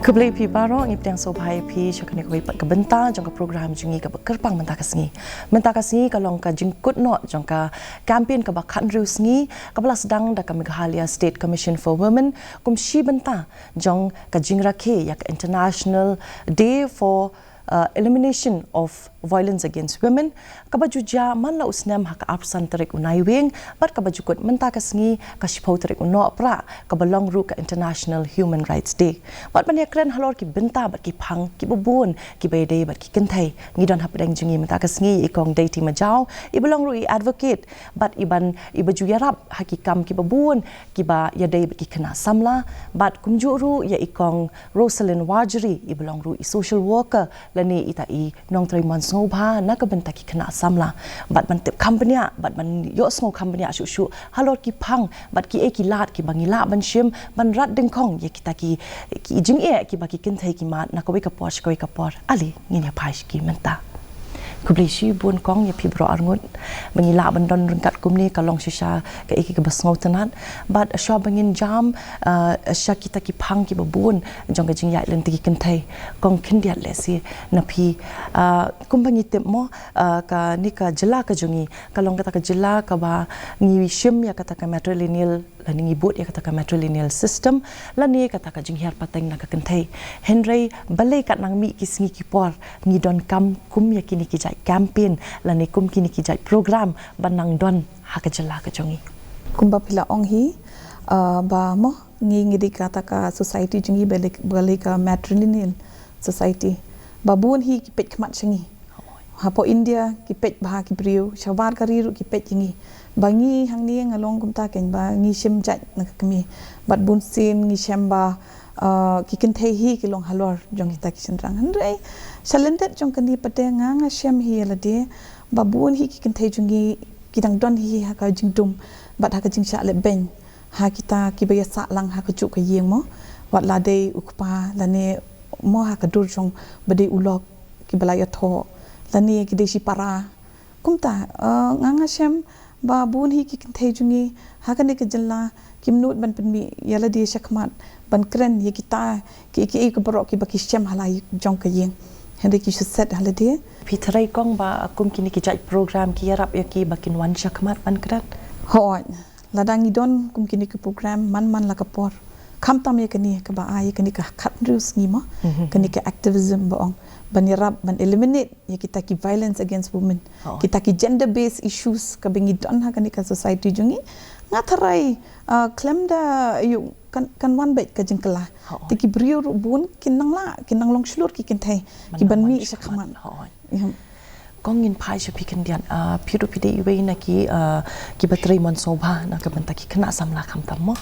Kublai pi barong ipdang sobai pi syakane koi pat kebenta jong ka program jungi ka kerpang mentah kasengi kalong ka jingkut no jong ka campaign ka bakan rusngi kabala sedang da ka Meghalaya State Commission for Women kumshi benta jong ka jingrake yak International Day for Elimination of Violence Against Women kabaju ja man la usnam hak apsan tarik unai wing bat kabaju kot menta kasengi ka shipau tarik uno pra kabalong ru ka International Human Rights Day bat man yakren halor ki benta bat ki phang ki bubun ki bede bat ki kynthei ngidon hap deng jungi menta kasengi ikong dei ti majau ibalong ru I advocate bat iban ibaju yarap hakikam ki bubun ki ba ya dei bat ki kena samla bat kumju ru ya ikong Rosalind Wajri ibalong ru I social worker lani itai nong traimon ngobha na ka benta ki kena samla bat man tip company bat man yo sngo company shu halor ki phang bat ki ki lat ki bangila ban shim ban rat ding khong ye kita ki jing ki ba ki kynthei ki mat na ko ka por ali ngin ya phai ki menta kublai shi bun kong ya pi bro arngut bangila ban don rengkat kumni kalong shisha ka ki basngau tanan bat sha bangin jam sha kita ki phang ki babun jong ka jing ya len ti kynthei kong khindia lesi na pi kumbangi temmo ka ni ka jela ka jungi kalong kata ka jela ka ba ngi shim ya kata ka matrilineal lani ngi bot ya kata ka matrilineal system lani kata ka jing hiar pateng na ka kynthei henry balai kat nang mi ki singi ki por ngi don kam kum ya kini ki jai campaign lani kum kini ki jai program banang don ha ka jela ka jungi kumba pila ong hi ba mo ngi di kata ka society jungi balai ka matrilineal society babun hi ki pet kmat changi hapo India ki pet bah ki priu shawar kariru ki pet jingi bangi hangni ngalong kumta ken ba ngi shim jat na kami bat bun sin ngi shamba ki kynthei hi ki long halor jong kita ki senrang handai salentet jong kani pate nga shem hi la de babun hi ki kynthei jungi kidang don hi ha ka jingdum bat ha ka jingsha le ben ha kita ki ba sa lang ha ka chu ka yeng mo wat la de ukpa la ne mo ha ka dur jong bade ulok ki balaya tho lani ki deshi para kumta nga shem ba bun hi ki kynthei jungi ha ka ne ke jalla kimnut ban penmi yala de shakmat ban kren ye kita ki ko bro ki ba ki shem halai jong ka yeng hende ki set halade pitrai kong ba kum kini ki jai program ki yarap ya ki bakin wan shakmat ban kren ho ladang idon kum kini ki program man la ka por kham tam ye kani ka ba ye kani ka khat rus ngi ma kani ka activism ba ong ban yarap ban eliminate ye kita ki violence against women kita ki gender based issues ka bengi don ha kani ka society jungi nga tharai klemda yu kan wan bet ka jingkala ti ki brio bun kinang long shlur ki kynthei ki ban mi shakhaman kong in phai sha pikan dian phiru pide iwe na ki batrai mon sobha na ka banta ki khna samla kham tammo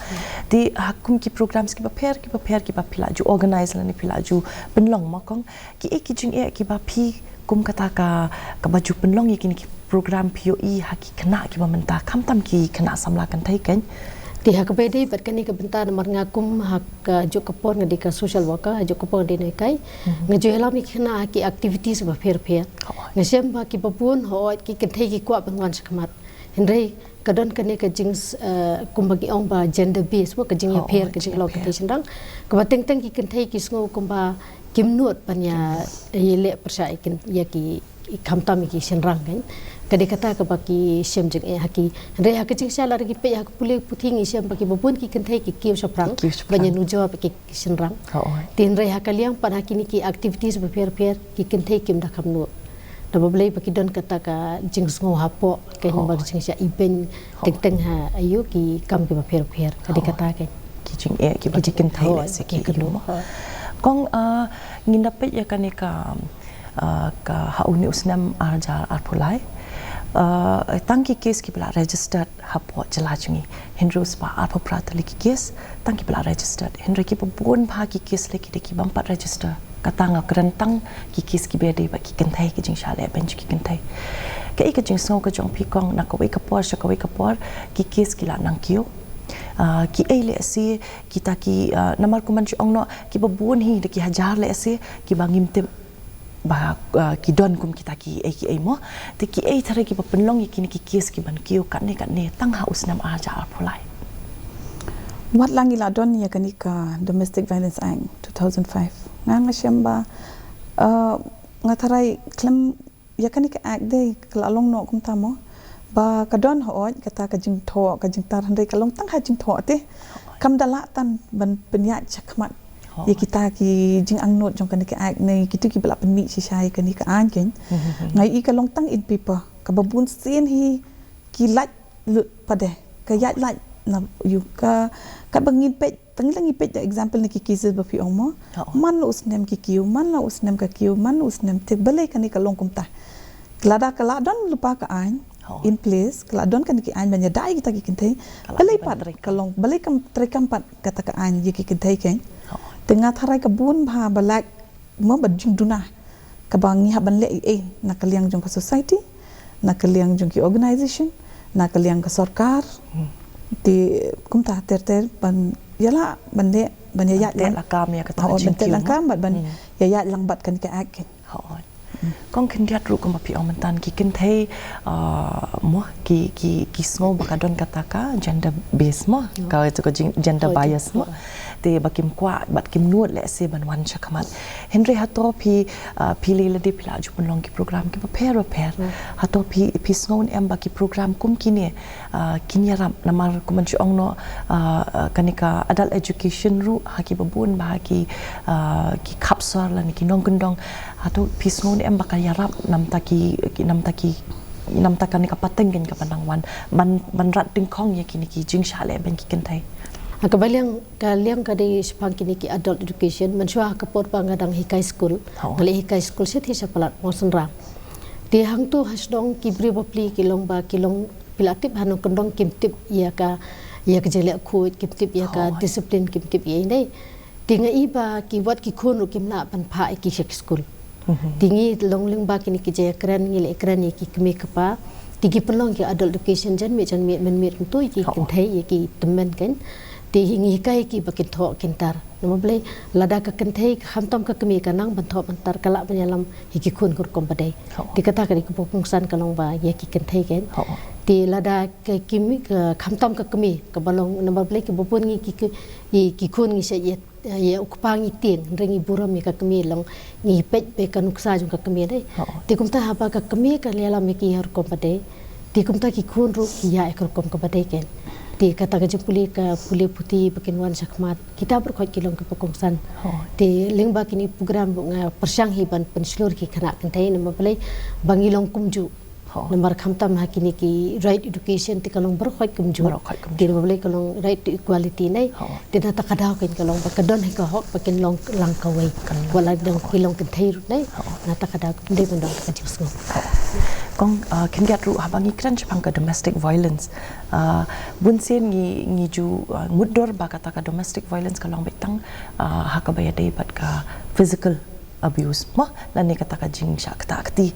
ti hakum ki programs ki ba phila ju organize la ni phila ju penlong ma kong ki ki jing ki ba phi kum kata ka baju penlong ki ni program POE ha ki khna ki ba menta kham tam ki khna samla kan thai kan ti hak bedi bat kani ka benta namar ngakum hak jo kapor ngadi ka social worker jo kapor de nei kai ngajo helami khna ki activities ba pher ngasem ba ki babun ho ki kynthei ki kwa bangwan sakmat henrei kadon kani ka jings kumbagi ong ba gender based wa ka jing ya pher ka jing lo ka sendang ka bateng teng ki kynthei ki sngo kumba kimnut panya yele pyrshah ikin ya ki khamtam ki senrang kan kadi kata ka baki shem jing haki re hak jing sala ri pe hak pule puthing i shem baki babun ki kynthei ki kiu saprang banya nu jawab ki senrang tin re hak liang pan hakini ki activities ba pher ki kynthei kim da khamnu na bablei baki don kata ka jing sngo hapo ke ni bag jing sha iben teng ha ayu ki kam ki ba pher kadi kata ke ki jing ki ba kynthei le se ki kanu kong nginda pe ya kanika ka hauni usnam arja arpulai tangki kes ki bla registered hapo jalajungi hindrus pa arpo pratali ki kes tangki bla registered hindra ki pun bha ki kes le ki de ki bampat register katanga kerentang ki kes ki bede ba ki kynthei ki jing shale bench ki kynthei ka ik jing so ka jong pi kong na ko ka por ki kes ki la nang kio ki ele ase kita ki namar kuman chi ongno ki babun hi de ki hajar le ase ki bangim te ba ki don kum kita ki mo te ki thare ki penlong ki ni ki kes ki ban kiu kan ne tang ha usnam aja arpulai wat langi la don ya kanika domestic violence act 2005 ngang siamba ngatarai klem ya kan ka ak dei klalong no kum tamo ba kadon hooj kata ka jing tho ka jing tar handai kalong tang ha jing tho te kam dala tan ban penya chakmat ye kita ki jing ang not jong kan ka ak nei kitu ki bala penni si sai kan ka an ken ngai I kalong tang in pipa ka babun sin hi ki lat lut pade ka yat lat na yu ka bangin pet tangilang ipet example ni kikizil ba fi omo man lo usnem kikiu man lo usnem ka kiu man usnem te balai kan ka long kumta klada kala don lupa ka an in place kala don kan ki an banya dai kita ki kynthei balai pat kalong balai kam trekam pat kata ka an ye ki kynthei ken tengah tharai ka bun bha balak mo badjing duna ka bangi ha ban le na kaliang jong ka society na kaliang jong ki organization na kaliang ka sarkar di kumta ter ban yala bande ban ya lakam ya kata bande lakam ban ya lang bat kan ka akin kong kendiat ru kuma pi omentan ki kynthei mo ki sngo bakadon kataka gender based mo ka itu ko gender bias mo te bakim kwa bat kim nuat le se ban wan chakamat henry hato pi pili le de pila ju long ki program ki pair hato pi sngo em baki program kum kini kinyaram namar kuman ju ongno kanika adult education ru haki babun bahaki ki kapsar lan ki nonggendong atau pisngon em bakal yarap nam takani kapateng gen kapandangwan ban rat dingkong ya kini ki jing shale ben ki kynthei kaliang kadi sepang kini ki adult education mensua kapor pangadang hikai school ngali hikai school set hi sapalat mosenra di hang tu hasdong ki bri bapli kilong pilatip hanong kendong kimtip ya ka jele khu kimtip ya ka discipline kimtip ye nei tinga iba ki wat ki khun ru kimna pan pha ki school tinggi long ba kini ki je kran ngile ekran ki kme kapa tigi pelong ki adult education jan me men tu ki kynthei ki temen kan ti hingi kai ki bakin tho kintar nama blai lada ka kynthei khamtom ka kme kanang ban tho bantar kala penyalam hiki khun kur kompadai dikata ka ki popungsan kalong ba ye ki kynthei kan ti lada ka kimi ka khamtom ka kme ka balong nama blai ki bopun ngi ki khun ngi se ye ukpang iting ringi buram ka kami long ngi pet be kanuksa jung ka kami dai ti kumta haba ka kami ka lela me ki har kom pade ti kumta ki khun ru ki ya ekor kom ka pade ken ti kata ka jepuli ka puli putih bakin wan sakmat kita berkhot kilong ka pokongsan ti lingba kini program bunga persyang hiban penslur ki kana kynthei nama balai bangilong kumju nomor khamtam hakini ki right education ti kalong berkhot kumju ti boleh kalong right to equality nai ti nata kadau ken kalong bakadon he ka hok pakin long lang kawai wala dong kilong kynthei nai nata kadau ndai bondong ka jisgo kong kendiat ru habangi kran chapang ka domestic violence bunsen ngi ju ngudor ba kata ka domestic violence kalong betang hakabaya dei bat ka physical abuse mo nani kata ka jing syak takti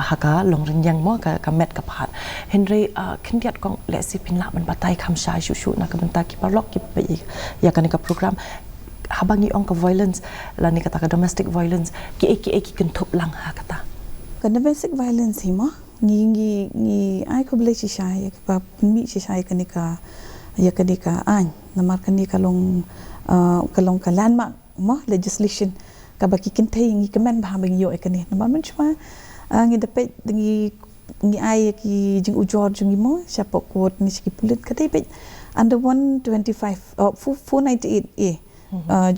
haka long renyang mo ka met ka phat henry kendiat kong lesi pinla man batai kham sha shu na ka benta ki parlok ki pe ya kanika program habangi ong ka violence lani kata ka domestic violence ki kentup lang ha kata ka domestic violence hi mo ngi ai ko ble chi shai ka mi chi shai kanika ya kanika an namar kanika long ka landmark mo legislation kabaki kynthei ngi kemen bah bang yo ekani naman cuma ngi depet ngi ai ki jing ujor jing mo siapa kot ni ski pulit kadai pet under 125 498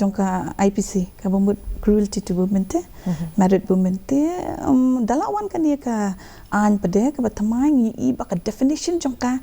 jongka IPC ka bomut cruelty to women te married women te dalawan kan dia ka an pade ka batamai ngi I baka definition jongka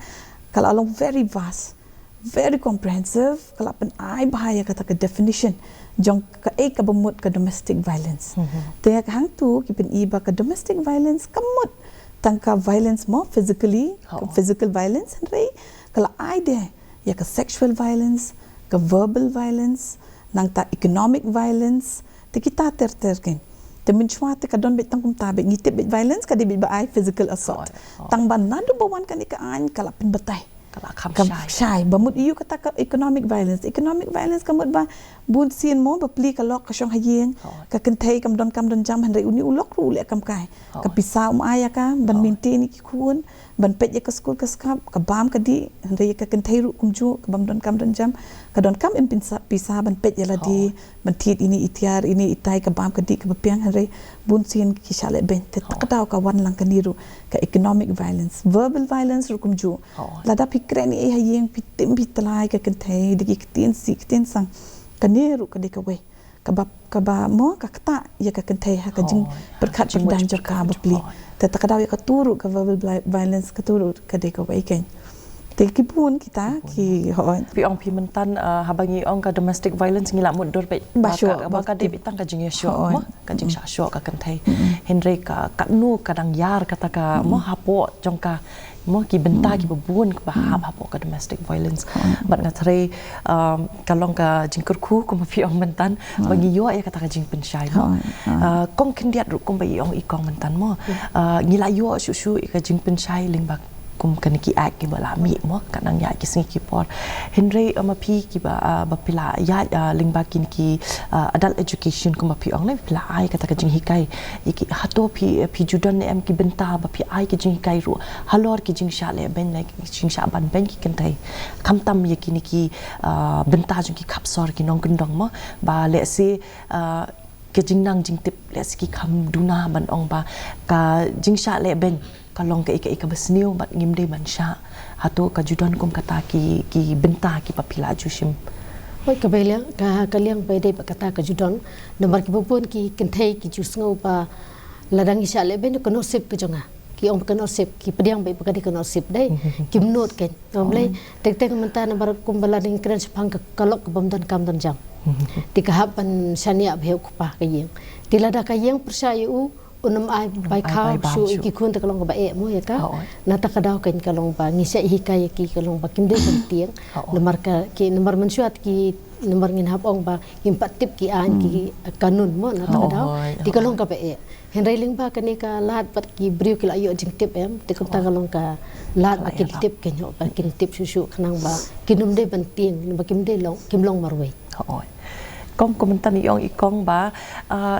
kalau along very vast very comprehensive kalau pen ai bahaya kata ke definition jong ka ka bemut ka domestic violence te ka hang tu ki pen iba ka domestic violence kamut tangka violence mo physical violence rei kalau ai de ya ka sexual violence ka verbal violence nang ta economic violence te kita ter ken te menchwa te ka don bet tang kum ta bet ngite bet violence ka de bet ai physical assault tang ban nadu bawan kan ka an kala pen batai kam shy bamut iu kata ka economic violence kamut ba bun sin mo bapli ka lok ka shong hayeng ka kynthei kam don jam han rei uni ulok ru le kam kai ka pisa aya ka ban minti ni ki khun ban pet ya ka school ka skap ka bam ka di han rei ka kynthei ru kumju ka bam don kam jam ka don kam in pisah ban pet yala di mentit ini itiar ini itai ka bam ka di ka piang hari bun sin ki shale ben te takdaw ka wan lang kaniru ka economic violence verbal violence rukum ju lada pikreni e hayeng pitim bitlai ka kynthei digi tin sik tin sang kaniru ka dika we ka ba mo ka kata ya ka kynthei ha ka jing berkat dan joka bapli te takdaw ya ka turu ka verbal violence ka turu ka dika we ken Teki pun kita ki pi ong pi mentan habangi ong ka domestic violence ngila mundur pe baka de bitang ka jing yasyo mo ka jing sasyo ka kynthei Henry ka nu kadang yar kata ka mo hapo jongka mo ki benta ki babun ka hapo ka domestic violence bat ngathre kalong ka jingkur khu ko pi ong mentan bangi yo ya kata ka jing penshai mo kong kendiat ru kong bai ong ikong mentan mo ngila yo su ka jing penshai lingbak kum kaniki ak ki balami mo kanang ya ki singi ki por Henry mapi ki ba pila ya lingba kin ki adult education kum mapi ong le pila ai kata ka jing hikai iki hato pi judan em ki benta ba pi ai ki jing hikai ru halor ki jing sha le ben like jing sha ban ben ki kentai kam tam ye ki ni ki benta jing ki kapsor ki nong kendong mo ba le se ke jing nang jing tip le se ki kham duna ban ong ba ka jing sha le ben kalong ka ika basniu bat ngimde mansha hato ka judan kum kata ki benta ki papila jushim hoi ka beliang ka kaliang pede kata ka judan nomor ki bupun ki kynthei ki jusngau pa ladang isha le ben ko nosip ke jonga ki ong ka nosip ki pediang bai pakadi ka nosip dai ki mnot ken nomle tek tek menta nomor kum balading kren sepang ka kalok ka bamdan kam dan jam ti ka hapan shania bheu kupa ka yeng ti lada ka yeng persaya unam ai bai khau su iki khun ta kalong ba e mo ya ka na ta kadaw kan kalong ba ngisa hikai ki kalong ba kimde kan tiang nomor ka ki nomor mensuat ki nomor ngin hap ong ba kim patip ki an ki kanun mo na ta kadaw di kalong ka ba e henry ling ba kani ka lat pat ki briu ki layo jing tip em te kun ta kalong ka lat ba ki tip ken yo ba kin tip su khnang ba kinum de ban tiang ba kimde long kimlong marwei kong komentar ni ong ikong ba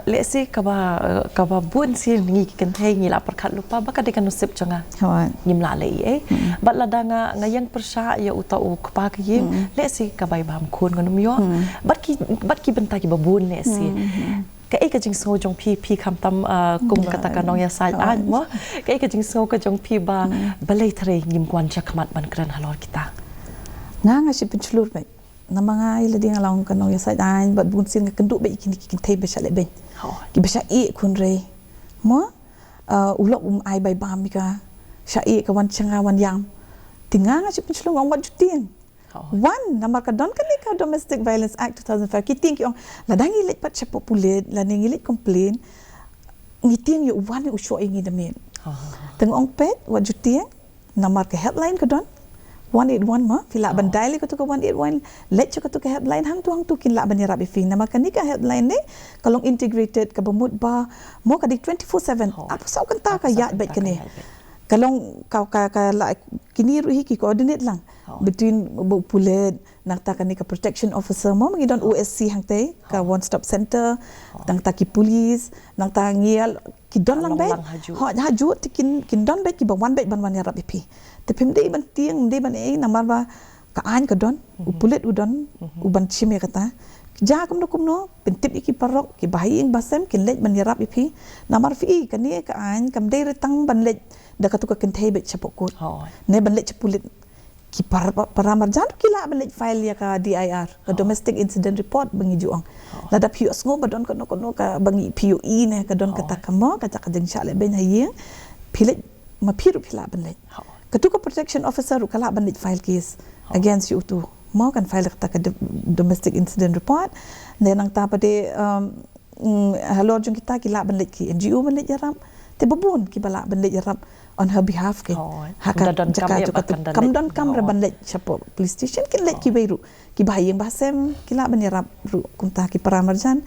let's say kaba bun si ngi kynthei ngi la perkhat lupa baka de kanusip changa ngim la lei bat la danga ngayang pyrshah ya uta u kpa ki let's say kabai bam khun nganum yo bat ki benta ki babun let's say ka ka jing so jong pi kham tam kum kata ka nong ya sai an mo ka jing so ka jong pi ba balai thare ngim kwan cha khmat ban kran halor kita nga si penculur bai namangai la ding along ka no ya sai dan bat bun sin ka kendu be kini kynthei be sha le ben ki be sha e kun re mo ulok ai bai bam mi ka sha e ka wan changa wan yang tinga nga si penculur wang wat jutin one namar ka don ka domestic violence act 2005 ki ting ki ong la dang i let pat cha popular la ning i let complain ngi ting yo wan u sho ngi da men teng ong pet wat jutin namar ka helpline ka don 181 ma fila bandai le ko to 181 let ko to helpline hang tu kin la ban rabi fi nama kan ni ka helpline ne kalong integrated ka bamut ba mo ka di 24/7 apa sau kan ta ka ya bet kene kalong ka la kini ruhi ki coordinate lang between pulet nak ta kan ni ka protection officer mo mangi don OSC hang te ka one stop center nang ta ki police nang ta ngial ki don lang bet haju kin don bet ki ba one bet ban wan ya rabi fi te pim de ban tiang de ban e namar ba ka an ka don pulet u don u ban chime kata ja kum no pentip iki parok ki baing basem kin lej ban ya rabi fi namar fi kan ni ka an kam de retang ban lej da ka tu ka kynthei bet chapokut ne ban lej pulet ki paramarjan kila ban lej file ya ka DIR ka domestic incident report bangi juang la da piu sngo badon kono ka bangi POE ne ka don kata kamo ka ka jeng sha le ben hayeng phile ma phiru phila ban lej katuka protection officer kala ban lej file case against you tu mo kan file ka domestic incident report ne nang ta pade halor jung kita kila ban lej ki NGO ban lej yaram te babun ki bala ban lej yaram on her behalf ke haka jaka kam don kam ban lej chapo police station kin lej ki beru ki bayeng basem kila ban yarap ru kunta ki paramarjan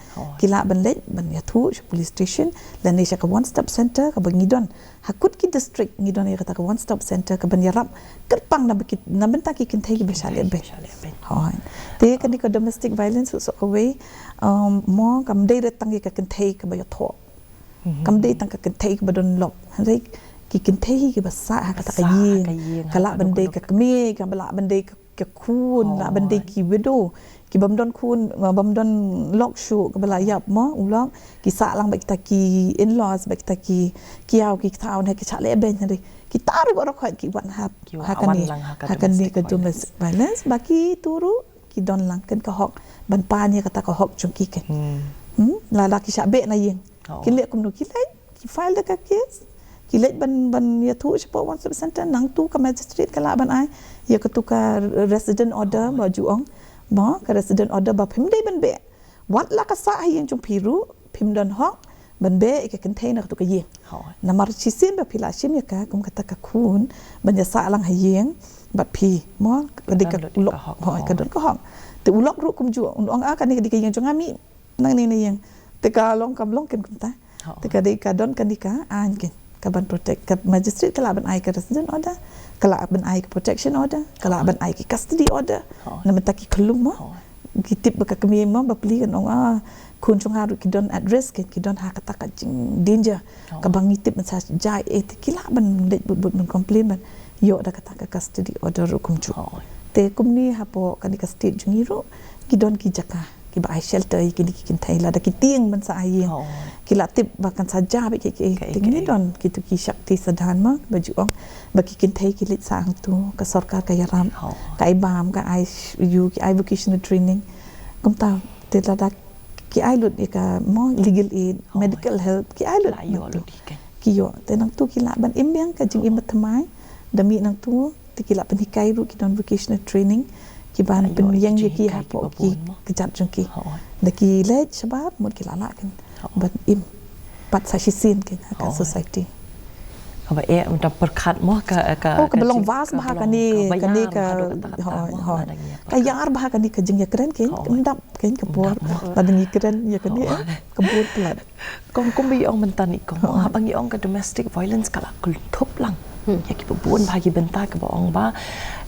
kila ban lej ban yathu police station dan ne ka one stop center ka bangidon hakut ki district ngidon ya kata ka one stop center ka ban yarap kerpang na benta ki kynthei ki besale be hoy te kan ka domestic violence so away mo kam de retang ka kynthei ka bayatho kam de tang ka kynthei ka badon lok hai ki kynthei ki basa kata ka yin kala bandai ka kme ka bala bandai ka kun la bandai ki widow ki bamdon kun bamdon lok shu ke belayap mo ulok ki sa lang bak taki in-laws bak taki kiau ki taun ha ki chak le ben hari ki taru borok khot ki wan hap hakan ni ke domestic violence baki turu ki don lang kan ka hok ban pa ni kata ka hok chung ki kan la la ki sha be na yeng ki le kum no ki lai ki file the case ki le ban ya thu chepo one sub center nang tu ka magistrate kala ban ai ya ka tu ka resident order ba juong ba ka resident order ba phim dei ban be wat la ka sa yeng chung piru phim don hok ban be ke kynthei na tu ka yeng na mar chi sim ba phila shim ya ka kum kata ka kun ban ya sa lang ha yeng bat phi mo ka de ka lok hoi ka don ka hok te ulok ru kum ju ong a ka ni ka yeng chung ami nang ni yeng te ka long kam long ken kum ta te ka de ka don ka ni ka an ken ka ban protect ka magistrate kala ban ai ka resident order kala ban ai ka protection order kala ban ai ki custody order na mata ki klum mo ki tip ba ka kemi mo ba pli kan ong a kun chung ha ru ki don at risk ki don ha ka ta ka jing danger ka bang ni tip man sa jai e te kila ban de but man complain ban yo da ka ta ka custody order ru kum chu te kum ni ha po ka ni ka state jungi ru ki don ki jaka ki ba ai shelter ki ni ki kynthei la da ki tiang ban sa ai ki la tip ba kan saja ba ki ting ni don ki tu ki shakti sadhan ma ba ju ong ba ki kynthei ki lit sang tu ka sarkar ka yaram ka ai bam ka ai you ki ai vocational training kum ta te la da ki ai lut ka mo legal aid medical help ki ai lut ki yo te nang tu ki la ban imbyang ka jing imat thamai da mi nang tu ti ki la pen hikai ru ki don vocational training ki ban pen yang ye ki ha po ki kejat jung ki da ki le shabab mut ki la kan ban im pat sa shisin kan ka society ka ba e da perkat mo ka ka belong vas bah ka ni ka ka yar bah ka ni ka jing ya keren ken ndap ken ka por la dengi keren ya ka ni ka bur plat kong bi ong mentan ikong abang ong ka domestic violence kala kul thop lang ya ki buon bagi benta ka ba ong ba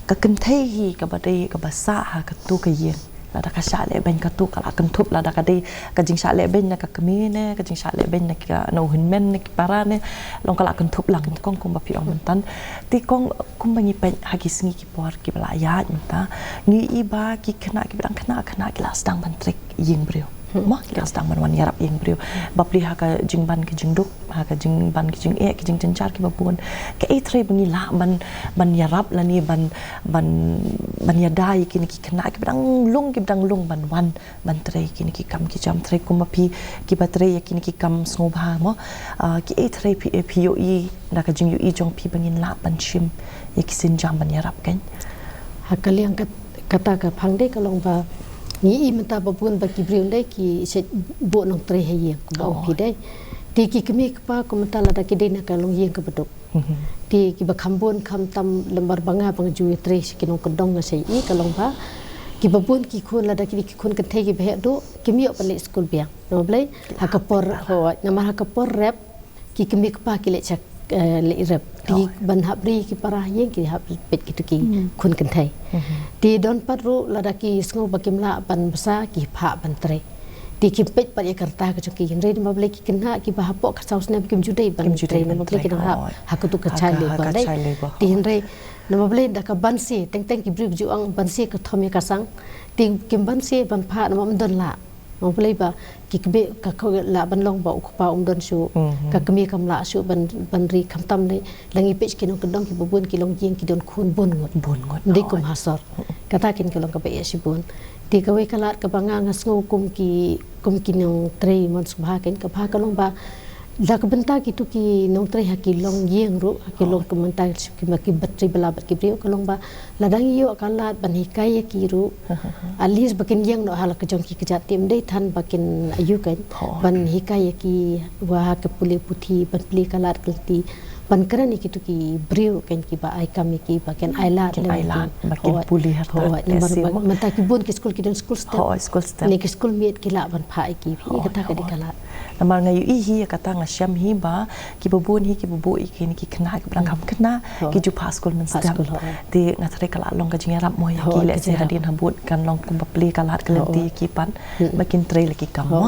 ka kynthei hi ka ba dei ka ba sa ha ka tu ka yen la da ka sha le ben ka tu kala kan thup la da ka dei ka jing sha le ben na ka kemi ne ka jing sha le ben na ka no hin men ne ki para ne long kala kan thup lang kong kum ba pi ong mentan ti kong kum ba ngi pen ha ki sngi ki por ki bala ya ta ngi i ba ki khna ki bang khna ki la stang ban trek ying breu ma ki la stang ban wan yarap ying breu ba pli ha ka jingban ki jingduk ha ka jingban ki jing e ki jing jenchar ki ba pun ka e tre bangi la ban yarap la ni ban ya dai ki ni ki khna ki bang lung ki bang lung ban wan ban tre ki ni ki kam ki jam tre kum ba pi ki ba tre ki ni ki kam sngo ba mo ki e tre pi yo i na ka jing yo i jong pi bangin la ban chim ye ki sin jam ban yarap kan ha ka liang kata ka phang de ka long ba ni i mata ba pun ba ki briun dai ki se bo nong tre he ye ba pi dai ti ki kemi pa ko mata la da ki de na ka long ye ka bedok ti ki ba khambon kham tam lembar banga bang ju tre ki nong kodong nga sei i ka long ba ki ba pun ki khun la da ki khun kan the ki be do ki mi op le school biang no blai ha ka por ho na ma ha ka por rap ki kemi pa ki le chak le rap ti ban habri ki para ye ki hab pet ki tu ki khun kan thai ti don patru la da ki sngo ba kim la ban basa ki pha ban tre ti ki pet pa ye karta ka ki re ma ble ki kna ki ba po ka saus na kim judai ban tre na ma ble ki ha ka tu ka chai le ba dai ti re na ma ble da ka ban si teng ki bri ju ang ban si ka thome ka sang ti kim ban si ban pha na ma don la ma ble ba ki be ka ko la ban long ba ku pa don su ka kemi kam la su ban ri kam tam ne langi pech ki no ka dong ki bubun ki long jing ki don khun bon ngot ndi kum hasor kata kin ka long ka be si bon ti ka we kalat ka banga ngasngo kum ki no tre mon subha ken ka pha ka long ba la ka benta ki tu ki no tre ha ki long yeng ru ki long ka manta ki ma ki batri bala bat ki brio ka long ba la dang yo ka lat ban hi kai ki ru alis bakin yeng no hala ka jong ki ka tim dei than bakin ayu kan ban hi kai ki wa ka puli puthi ban pli ka lat kalti ban kran ki tu ki brio kan ki ba ai kam ki bakin ai lat bakin puli ha to mata ki bon ki school ki don school step ni ki school miet ki la ban pha ki ka ta ka di kala namar ngayu i hi kata ngasham hi ba ki bubun hi ki bubu i ki ni ki khna ki blang kam khna ki ju pas kol men step ti ngathre kala long ka jinga rap mo ya ki le se hadin habut kan long kum bapli kala kalenti ki pan bakin tre le ki kam mo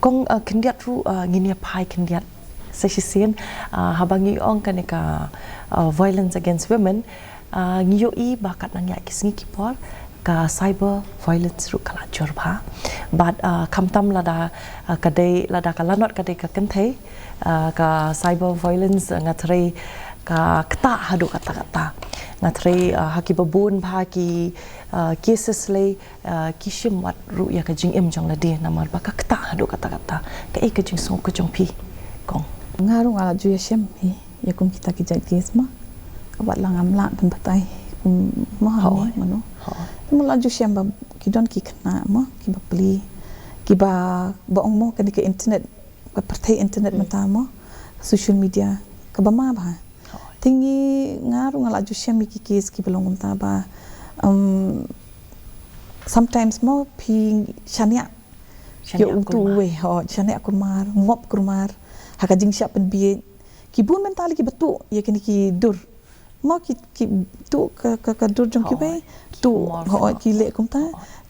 kong kindiat ru nginia pai kindiat session habangi ong kanika violence against women ngiyo i bakat nang ya ki singi ki por ka cyber violence ru kala jorba but kamtam lada kadai lada kalanot kadai ka kynthei ka cyber violence ngatrei ka kta hadu kata ngatrei haki babun bha ki cases le kishim wat ru ya ka jingim jong ladi namar ba ka kta hadu kata ka ka jing song ka jong pi kong ngaru ngala ju yashem hi yakum kita ki jat case ma ka wat lang amla ban batai ma ha mano mula ju shem ba ki don ki khna ma ki ba pli ki ba ong mo ka ke internet ka partai internet mata mo social media ka ba ma ba tingi ngaru ngala ju shem ki case ki belong ta ba sometimes mo pi shania yo tu we ho shania kurmar ngop kurmar haka jing siap pen bi ki bun mental ki betu ya kini ki dur mo ki tu ka dur jong ki be tu ho ki le kum ta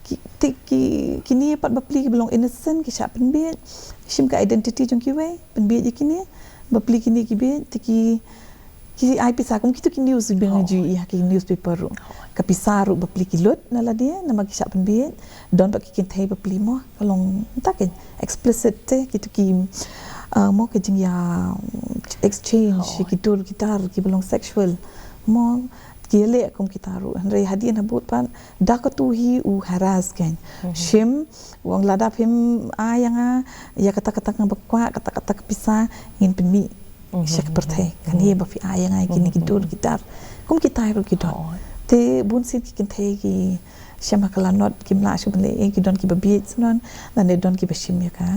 ki ni pat bapli ki belong innocent ki siap pen bi sim ka identity jong ki we pen bi je kini bapli kini ki be ki ai pisa kum ki tu ki news bi ngaju ya ki newspaper ru ka pisa ru bapli ki lot na la dia na magi siap pen bi don ba ki kynthei bapli mo kalong ta ke explicit te ki tu ki mo ke jing ya exchange ki tur gitar ki belong sexual mo ki le kum kitaru re hadian habut pan da ko tu hi u harass kan shim wang lada phim ayanga ya kata-kata ng bakwa kata-kata pisa ngin penmi shek perthe kan ye ba fi ayanga ki ni ki tur gitar kum kitaru ki don te bun sit ki kynthei ki shama kala not ki mla shu bele ki don ki babi non la ne don ki bashim ya ka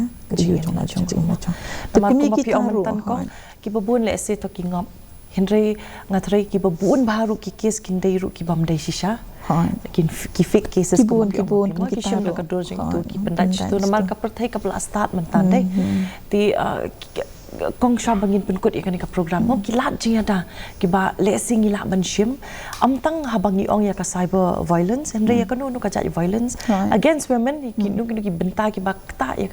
ji jong na jong jing na jong te mi ki taru ko ki babun le se to ki ngop henry ngatrei ki babun baru ki kes kin dei ru ki bam dei shisha ki fake cases ki bun ki sham ka dor jing tu ki pendach tu normal ka perthai ka pla start mentan dei ti kong sha bangin pynkut ikani ka program mo kilat jing ada ki ba lesing ila ban shim amtang habangi ong ya ka cyber violence and ya kanu no ka jai violence against women ki nu ki benta ki ba ta ya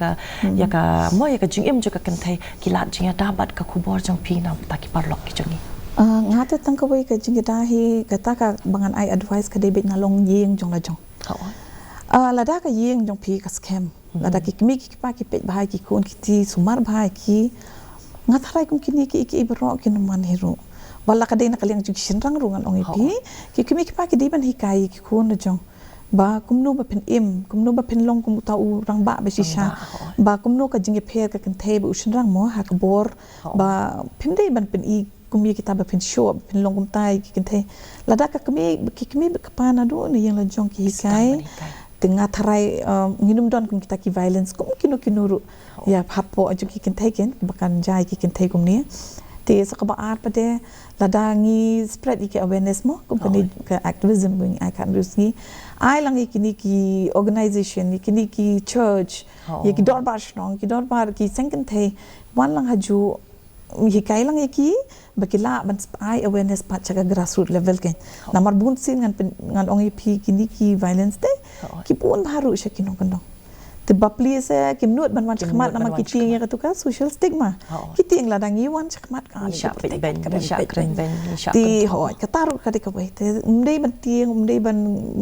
ka mo ya ka jingim jo ka kynthei kilat jing ada bat ka khubor jong pi na ta ki parlok ki jongi ngata tang ka wei ka jing da hi kata ka bangan ai advice ka debit ngalong yeng jong la jong lada ka yeng jong pi ka scam lada ki mi ki pa ki pet bahai ki kun ki ti sumar bahai ki ngatharai kum kini ki ibro ki man hero wala ka dei na kaling jing shinrang rungan ong ipi ki kimi ki pa ki diban hikai ki kun jong ba kumno ba pen kumno ba pen long kum ta u rang ba be shisha ba kumno ka jing pher ka kynthei bu shinrang mo ha ka bor ba pim dei ban pen kumi kita ba pen show pen long kum tai ki kynthei lada ka kimi ka pa na do ni yang la jong ki hikai tengah tharai nginum don kum kita ki violence kum kino ru ya hapo aju ki kynthei ken bakan jai ki kynthei kum ni te sakaba art pade ladangi spread ki awareness mo kum kani ka activism bing I can ruski ai langi kini ki organization kini ki church ye ki dor bar shnong ki dor bar ki sengkynthei wan lang haju hi kai lang ki bakila ban ai awareness pa chaga grassroots level ken namar bun sin ngan ong pi kini ki violence te ki pun baru shakin ong te bapli se kim nut ban wan chakmat nama ki ting ya ka social stigma ki ting la dangi wan chakmat ka sha ben sha kren ben sha ti ho ka taru ka de ka bai te umdei ban ting umdei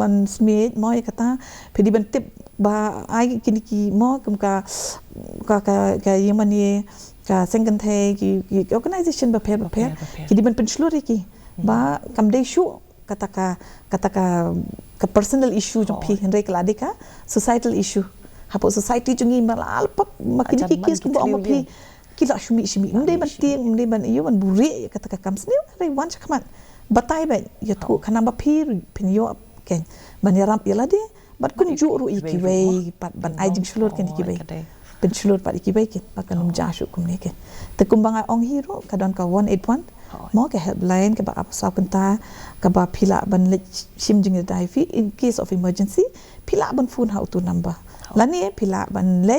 ban smet moi kata pedi ban tip ba ai kini ki mo kum ka yemani ka sengkynthei ki organization ba phe ki di ban pensluri ki ba kam dei shu kata ka personal issue jong phi henry kala de ka societal issue hapo society jungi malal pap makini ki kes ku ba phi kila shumi umdei ban ting umdei ban iyo ban buri kata ka kam sne re wan chakman batai ba ya tu kana ba phi pin yo ken ban yaram yala de bat kun ju ru iki wei pat ban ai jing shlur ken iki wei pen shlur pat iki wei ken pakanum jashu kum ne ken te kumbanga ong hero kadon ka 181 mo ka helpline ka ba apsa kanta ka ba phila ban le sim jing dai fi in case of emergency phila ban phone how to number lani phila ban le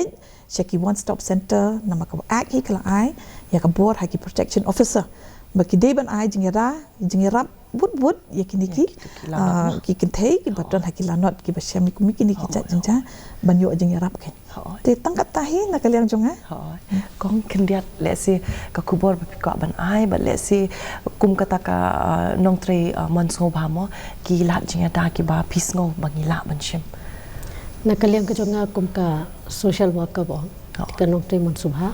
cheki one stop center nama ka ak hi kala ai ya ka bor ha ki protection officer ba ki dei ban ai jing rap wood ya kini ki ki kynthei ki baton ha ki lanot ki basyam ki mi kini ki chat jengja ban yo jeng yarap ken te tangkat tahi na kalian jong ha kong kendiat lesi ka kubor bapiko ban ai ba lesi kum kata ka nong tre monso bamo ki lat jeng da ki ba pisngo bangila ban shim na kalian ka jonga kum ka social worker bo ka nong tre monso ba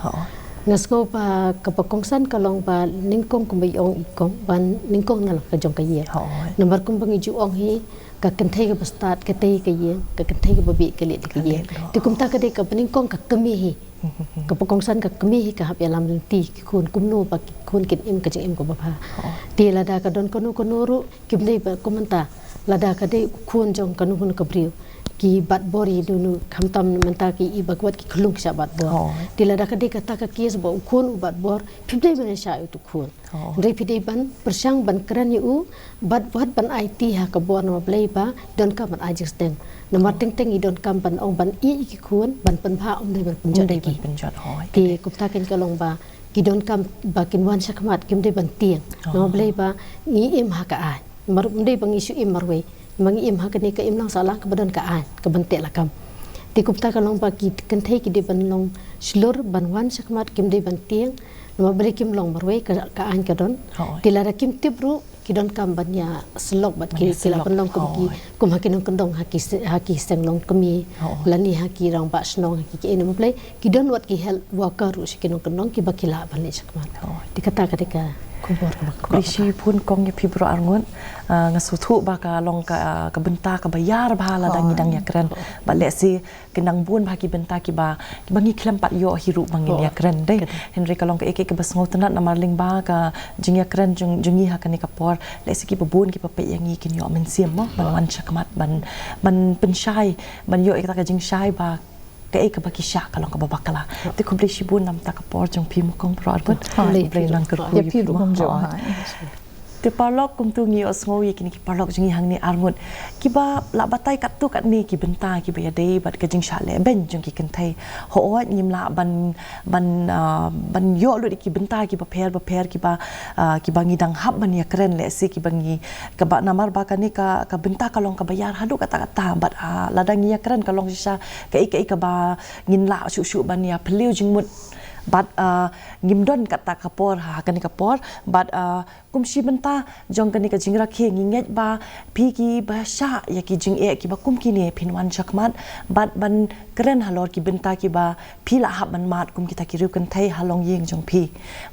ngasko pa kapakongsan kalong pa ningkong kumbayong ikong ban ningkong na ka jong kaye number kum bangi ju ong hi ka kynthei ka bastat ka tei ka ye ka kynthei ka babi ka le ka ye ti kum ta ka de ka ningkong ka kami hi kapakongsan ka kami hi ka hap yalam ti ki kun kumno pa ki kun kin im ka jing im ko ba ti lada ka don kono kono ru kim dei ba komenta lada ka de kun jong kanu kun ka briu ki bat bori dulu kamtam menta ki i bagwat ki khulung sa bat bor tila da kade kata ka kies ba ukun bat bor pibdai ban sha itu kun ndai pidai ban persang ban kran yu bat ban IT ha ka bor no play ba don ka ban ajis teng nomor teng teng i don kam ban ong ban i ki kun ban pan pha om dai ban punjat ki ti kupta ken kalong ba ki don kam ba kin wan sakmat kim dai ban tiang no play ba i im ha ka ai mar ndai bang isu im marwe mangi im hakani ka imlang salah ke badan ka an ke bentek lakam ti kupta kalong pa ki kynthei ki de ban long slur ban wan sakmat kim de ban tiang no bari kim long marwe ka an ka don ti lara kim tibru ki don kam ban ya slok bat ki sila ban long kum hakin kendong haki seng long kemi lani haki rang ba snong haki ki ene play ki don wat ki hel worker ru sikin kendong ki bakila ban le sakmat ti kata ketika kubor Risi pun kong ya pibro arngun ngasutu baka long ka benta ka bayar bahala dangi dang ya keren ba lesi kendang bun bagi benta ki ba bangi klempat yo hiru bangin ya keren dei Henry kalong ka eke ke basngo tenat na marling ba ka jing ya keren jungi hakani ka por lesi ki babun ki pape yangi kin yo men siam mo ban wan chakmat ban pensyai ban yo ek ta ka jing syai ba ka ek baki syak kalong ka babakala te kumple shibun nam ta ka por jong pi mukong pro arbut blay lang ker ya pi rum jo te parlok kum tu ngi osngo yi kini ki parlok jingi hang ni arngut ki ba la batai kat tu kat ni ki benta ki ba ya dei bat ka jing shale ben jong ki kynthei ho wat nyim la ban yo lu ki benta ki ba pher ki ba ngi dang hab ban ya keren le si ki bangi ka ba namar ba ka ni ka benta kalong ka bayar hadu kata bat la dang ya keren kalong sisa ka ba ngin la shu ban ya peliu jingmut bat ngimdon kata kapor hakani kapor bat kumshi benta jong kani ka jingra khe nginget ba pigi ba sha ya ki jing e ki ba kum ki ne pinwan chakmat bat ban kren halor ki benta ki ba phila hab ban mat kum kita ki ru kan thai halong yeng jong phi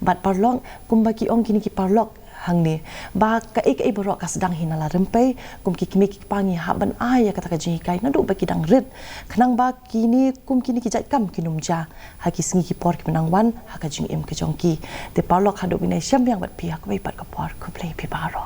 bat parlong kum ba ki ong kini ki parlok hang ni ba ka ek borok ka sedang hinala rempai kum ki kimi ki pangi haban ai kata ka jing kai nadu ba ki dang rit khnang ba kini kum kini ki jat kam kinum ja ha ki singi ki por ki menang wan ha ka jing em ke jong ki te parlok hadu binai syam yang bat pi ha ko bai pat ka por ko play pi baro